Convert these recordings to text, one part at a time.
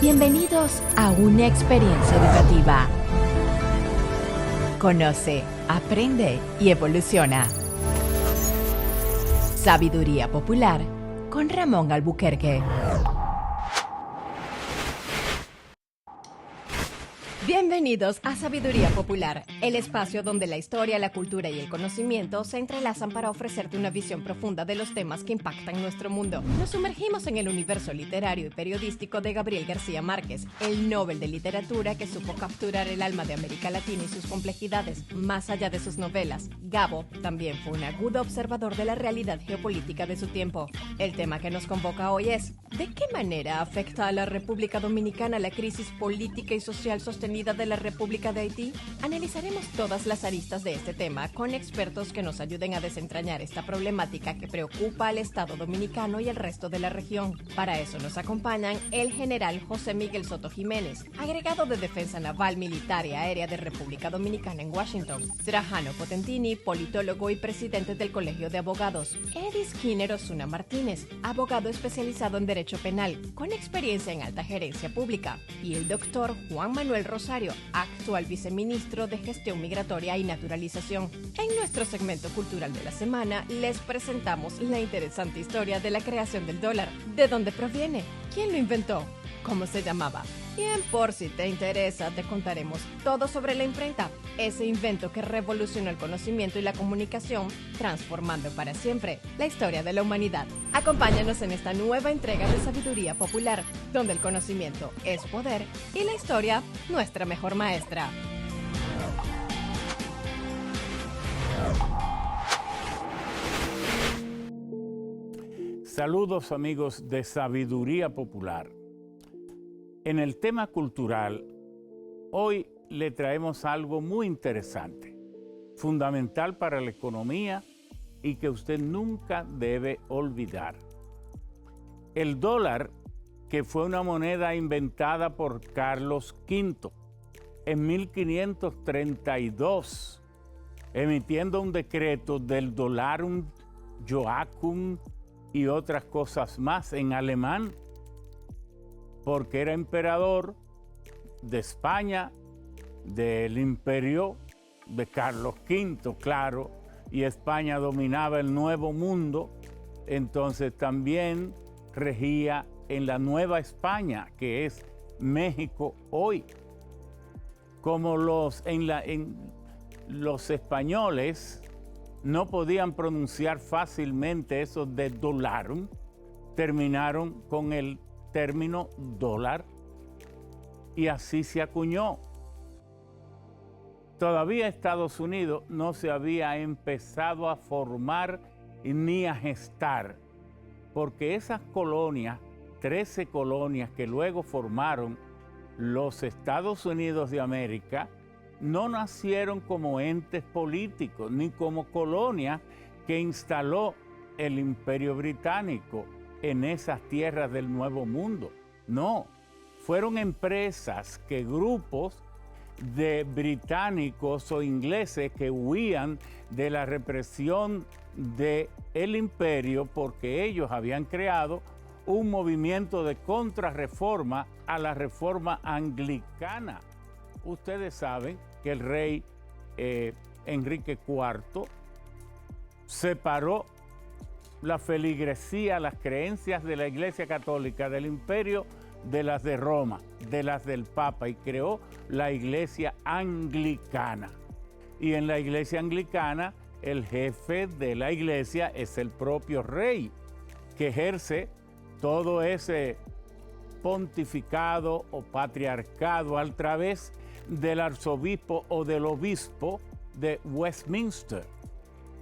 Bienvenidos a una experiencia educativa. Conoce, aprende y evoluciona. Sabiduría Popular con Ramón Albuquerque. Bienvenidos a Sabiduría Popular, el espacio donde la historia, la cultura y el conocimiento se entrelazan para ofrecerte una visión profunda de los temas que impactan nuestro mundo. Nos sumergimos en el universo literario y periodístico de Gabriel García Márquez, el Nobel de Literatura que supo capturar el alma de América Latina y sus complejidades más allá de sus novelas. Gabo también fue un agudo observador de la realidad geopolítica de su tiempo. El tema que nos convoca hoy es: ¿de qué manera afecta a la República Dominicana la crisis política y social sostenida de la República de Haití? Analizaremos todas las aristas de este tema con expertos que nos ayuden a desentrañar esta problemática que preocupa al Estado dominicano y al resto de la región. Para eso nos acompañan el general José Miguel Soto Jiménez, agregado de Defensa Naval, Militar y Aérea de República Dominicana en Washington; Trajano Potentini, politólogo y presidente del Colegio de Abogados; Eddie Skinner Osuna Martínez, abogado especializado en Derecho Penal, con experiencia en alta gerencia pública; y el doctor Juan Manuel Rosario, actual viceministro de Gestión Migratoria y Naturalización. En nuestro segmento cultural de la semana, les presentamos la interesante historia de la creación del dólar. ¿De dónde proviene? ¿Quién lo inventó? ¿Cómo se llamaba? Y en Por si te interesa, te contaremos todo sobre la imprenta, ese invento que revolucionó el conocimiento y la comunicación, transformando para siempre la historia de la humanidad. Acompáñanos en esta nueva entrega de Sabiduría Popular, donde el conocimiento es poder y la historia nuestra mejor maestra. Saludos amigos de Sabiduría Popular. En el tema cultural, hoy le traemos algo muy interesante, fundamental para la economía y que usted nunca debe olvidar. El dólar, que fue una moneda inventada por Carlos V en 1532, emitiendo un decreto del Dolarum Joachim y otras cosas más en alemán, porque era emperador de España, del imperio de Carlos V, claro, y España dominaba el Nuevo Mundo, entonces también regía en la Nueva España, que es México hoy. Como los españoles no podían pronunciar fácilmente eso de dolarum, terminaron con el término dólar y así se acuñó. Todavía Estados Unidos no se había empezado a formar ni a gestar, porque esas colonias, 13 colonias que luego formaron los Estados Unidos de América, no nacieron como entes políticos ni como colonias que instaló el Imperio Británico en esas tierras del Nuevo Mundo. No, fueron empresas que grupos de británicos o ingleses que huían de la represión del imperio porque ellos habían creado un movimiento de contrarreforma a la reforma anglicana. Ustedes saben que el rey Enrique IV separó la feligresía, las creencias de la Iglesia Católica del imperio de las de Roma, de las del Papa, y creó la Iglesia Anglicana. Y en la Iglesia Anglicana, el jefe de la Iglesia es el propio rey, que ejerce todo ese pontificado o patriarcado a través del arzobispo o del obispo de Westminster,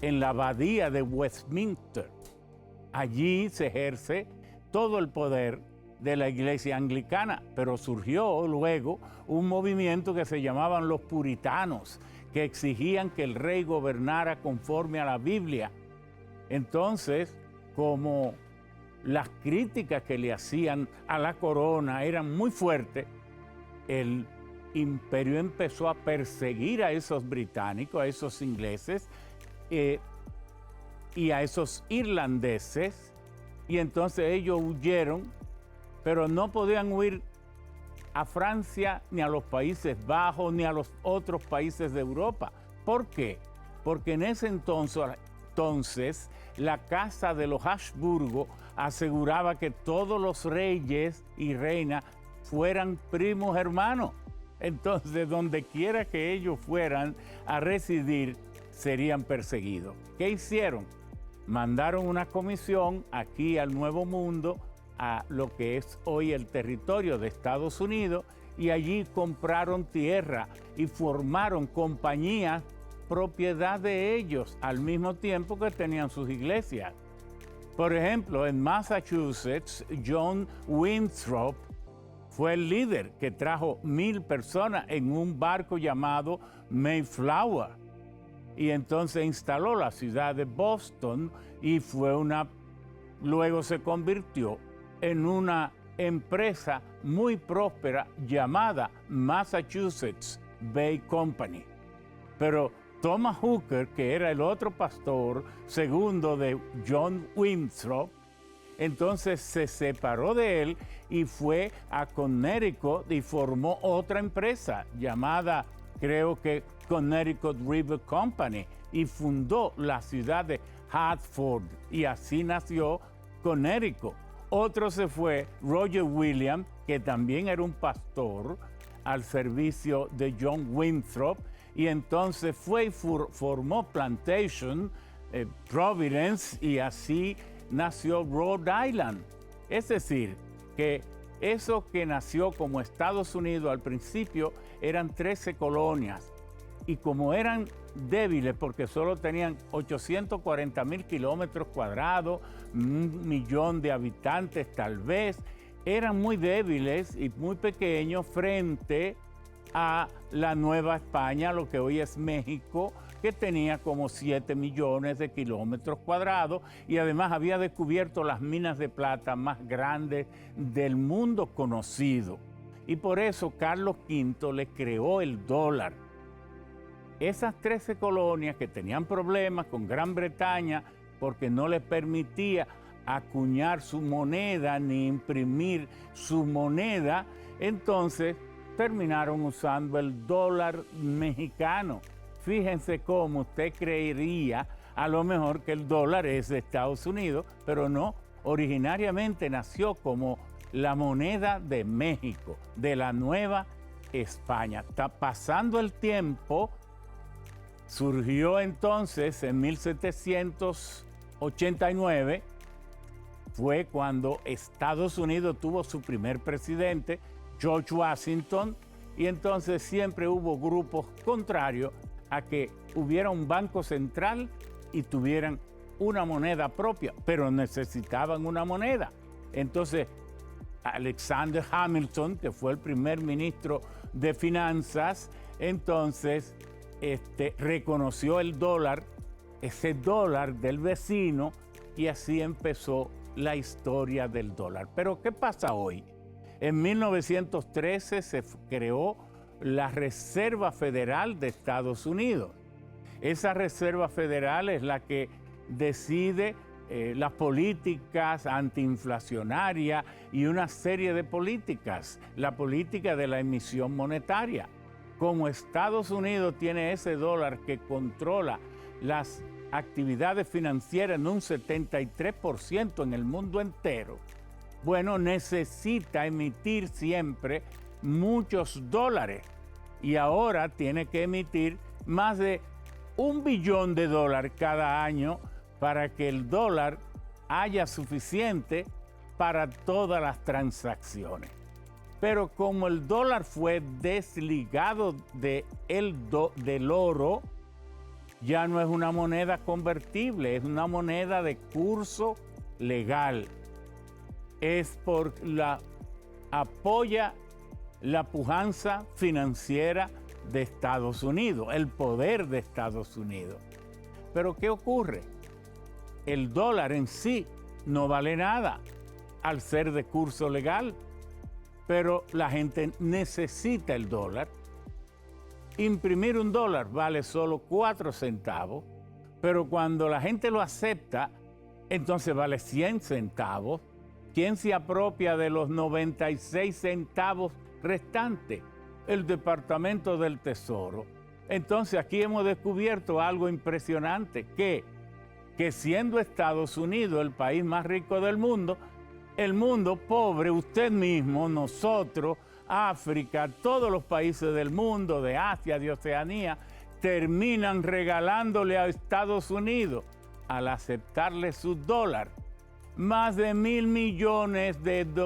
en la abadía de Westminster. Allí se ejerce todo el poder de la Iglesia Anglicana, pero surgió luego un movimiento que se llamaban los puritanos, que exigían que el rey gobernara conforme a la Biblia. Entonces, como las críticas que le hacían a la corona eran muy fuertes, el imperio empezó a perseguir a esos británicos, a esos ingleses y a esos irlandeses, y entonces ellos huyeron, pero no podían huir a Francia, ni a los Países Bajos, ni a los otros países de Europa. ¿Por qué? Porque en ese entonces la casa de los Habsburgo aseguraba que todos los reyes y reinas fueran primos hermanos. Entonces, donde quiera que ellos fueran a residir, serían perseguidos. ¿Qué hicieron? Mandaron una comisión aquí al Nuevo Mundo, a lo que es hoy el territorio de Estados Unidos, y allí compraron tierra y formaron compañías propiedad de ellos, al mismo tiempo que tenían sus iglesias. Por ejemplo, en Massachusetts, John Winthrop fue el líder que trajo 1,000 personas en un barco llamado Mayflower. Y entonces instaló la ciudad de Boston y luego se convirtió en una empresa muy próspera llamada Massachusetts Bay Company. Pero Thomas Hooker, que era el otro pastor segundo de John Winthrop, entonces se separó de él y fue a Connecticut y formó otra empresa llamada, creo que Connecticut River Company, y fundó la ciudad de Hartford, y así nació Connecticut. Otro se fue, Roger Williams, que también era un pastor al servicio de John Winthrop, y entonces fue y formó Plantation, Providence, y así nació Rhode Island. Es decir, que eso que nació como Estados Unidos al principio eran 13 colonias, y como eran débiles porque solo tenían 840,000 kilómetros cuadrados, 1,000,000 de habitantes tal vez, eran muy débiles y muy pequeños frente a la Nueva España, lo que hoy es México, que tenía como 7 millones de kilómetros cuadrados, y además había descubierto las minas de plata más grandes del mundo conocido. Y por eso Carlos V le creó el dólar. Esas 13 colonias que tenían problemas con Gran Bretaña porque no les permitía acuñar su moneda ni imprimir su moneda, entonces terminaron usando el dólar mexicano. Fíjense cómo usted creería a lo mejor que el dólar es de Estados Unidos, pero no. Originariamente nació como la moneda de México, de la Nueva España. Está pasando el tiempo, surgió entonces en 1789, fue cuando Estados Unidos tuvo su primer presidente, George Washington, y entonces siempre hubo grupos contrarios a que hubiera un banco central y tuvieran una moneda propia, pero necesitaban una moneda. Entonces, Alexander Hamilton, que fue el primer ministro de Finanzas, entonces reconoció el dólar, ese dólar del vecino, y así empezó la historia del dólar. Pero ¿qué pasa hoy? En 1913 se creó la Reserva Federal de Estados Unidos. Esa Reserva Federal es la que decide las políticas antiinflacionarias y una serie de políticas, la política de la emisión monetaria. Como Estados Unidos tiene ese dólar que controla las actividades financieras en un 73% en el mundo entero, bueno, necesita emitir siempre muchos dólares, y ahora tiene que emitir más de $1 billón cada año para que el dólar haya suficiente para todas las transacciones. Pero como el dólar fue desligado del oro, ya no es una moneda convertible, es una moneda de curso legal. Apoya la pujanza financiera de Estados Unidos, el poder de Estados Unidos. Pero ¿qué ocurre? El dólar en sí no vale nada al ser de curso legal, pero la gente necesita el dólar. Imprimir un dólar vale solo 4 centavos, pero cuando la gente lo acepta, entonces vale 100 centavos. ¿Quién se apropia de los 96 centavos restante, el Departamento del Tesoro. Entonces aquí hemos descubierto algo impresionante, que siendo Estados Unidos el país más rico del mundo, el mundo pobre, usted mismo, nosotros, África, todos los países del mundo, de Asia, de Oceanía, terminan regalándole a Estados Unidos, al aceptarle su dólar, más de 1.000 millones,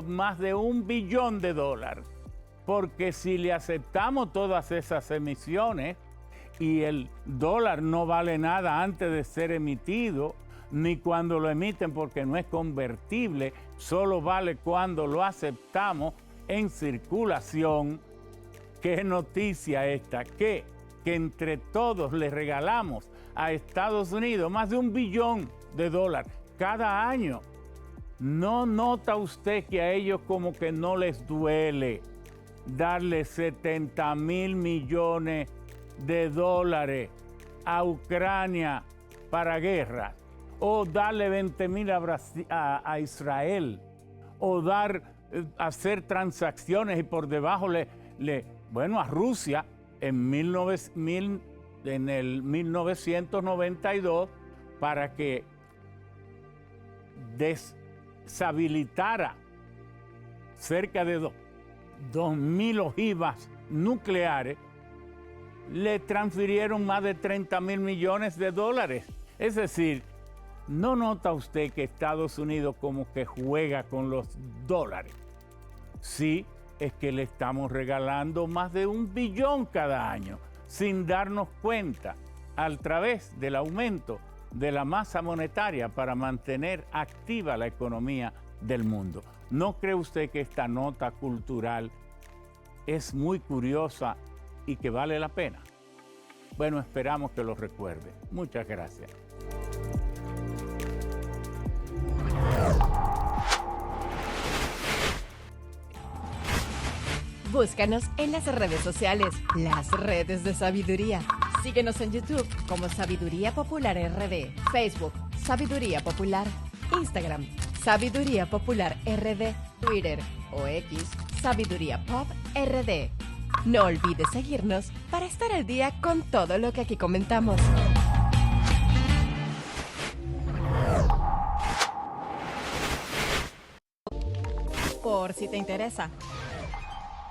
más de $1 billón. Porque si le aceptamos todas esas emisiones y el dólar no vale nada antes de ser emitido, ni cuando lo emiten porque no es convertible, solo vale cuando lo aceptamos en circulación. ¿Qué noticia esta? Que entre todos le regalamos a Estados Unidos más de $1 billón cada año. ¿No nota usted que a ellos como que no les duele darle 70.000 millones de dólares a Ucrania para guerra? O darle 20.000 a Israel, o hacer transacciones y por debajo a Rusia en el 1992 para que deshabilitara cerca de 2.000 ojivas nucleares, le transfirieron más de 30.000 millones de dólares. Es decir, ¿no nota usted que Estados Unidos como que juega con los dólares? Sí, es que le estamos regalando más de $1 billón cada año, sin darnos cuenta, a través del aumento de la masa monetaria para mantener activa la economía del mundo. ¿No cree usted que esta nota cultural es muy curiosa y que vale la pena? Bueno, esperamos que lo recuerde. Muchas gracias. Búscanos en las redes sociales, las redes de sabiduría. Síguenos en YouTube como Sabiduría Popular RD, Facebook, Sabiduría Popular, Instagram, Sabiduría Popular RD, Twitter o X, Sabiduría Pop RD. No olvides seguirnos para estar al día con todo lo que aquí comentamos. Por si te interesa.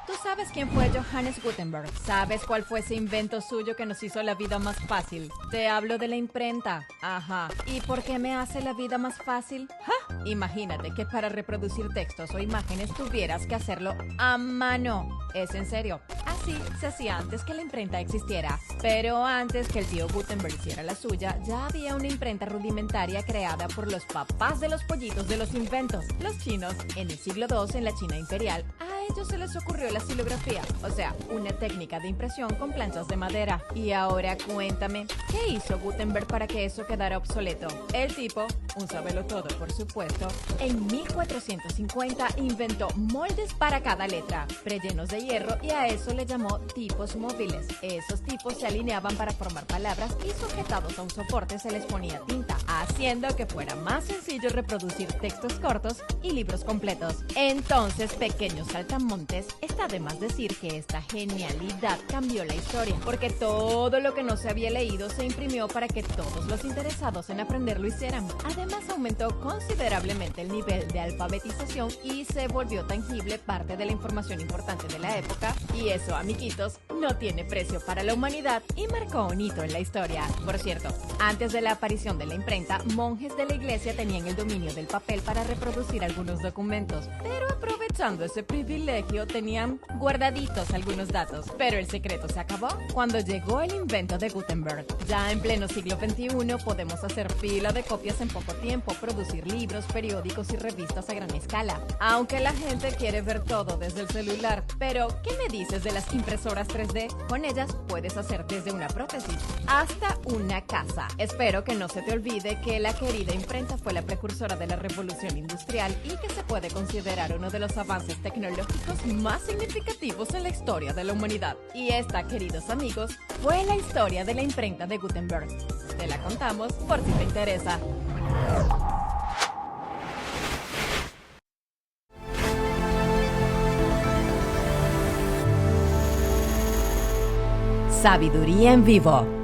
¿Tú sabes quién fue Johannes Gutenberg? ¿Sabes cuál fue ese invento suyo que nos hizo la vida más fácil? Te hablo de la imprenta. Ajá. ¿Y por qué me hace la vida más fácil? ¡Ja! Imagínate que para reproducir textos o imágenes tuvieras que hacerlo a mano. Es en serio. Así se hacía antes que la imprenta existiera. Pero antes que el tío Gutenberg hiciera la suya, ya había una imprenta rudimentaria creada por los papás de los pollitos de los inventos, los chinos. En el siglo II, en la China imperial, a ellos se les ocurrió la silografía, o sea, una técnica de impresión con planchas de madera. Y ahora cuéntame, ¿qué hizo Gutenberg para que eso quedara obsoleto? El tipo, un sabelotodo por supuesto, en 1450 inventó moldes para cada letra, prellenos de hierro, y a eso le llamó tipos móviles. Esos tipos se alineaban para formar palabras y sujetados a un soporte se les ponía tinta, haciendo que fuera más sencillo reproducir textos cortos y libros completos. Entonces, pequeños saltamontes, está de más decir que esta genialidad cambió la historia, porque todo lo que no se había leído se imprimió para que todos los interesados en aprender lo hicieran. Además, aumentó considerablemente el nivel de alfabetización y se volvió tangible parte de la información importante de la época. Y eso, amiguitos, no tiene precio para la humanidad y marcó un hito en la historia. Por cierto, antes de la aparición de la imprenta, monjes de la iglesia tenían el dominio del papel para reproducir algunos documentos, pero aprovechando ese privilegio tenían guardaditos algunos datos. Pero el secreto se acabó cuando llegó el invento de Gutenberg. Ya en pleno siglo XXI podemos hacer fila de copias en poco tiempo, producir libros, periódicos y revistas a gran escala. Aunque la gente quiere ver todo desde el celular. Pero, ¿qué me dices de las impresoras 3D? Con ellas puedes hacer desde una prótesis hasta una casa. Espero que no se te olvide que la querida imprenta fue la precursora de la revolución industrial y que se puede considerar uno de los avances tecnológicos más significativos en la historia de la humanidad. Y esta, queridos amigos, fue la historia de la imprenta de Gutenberg. Te la contamos por si te interesa. Sabiduría en Vivo.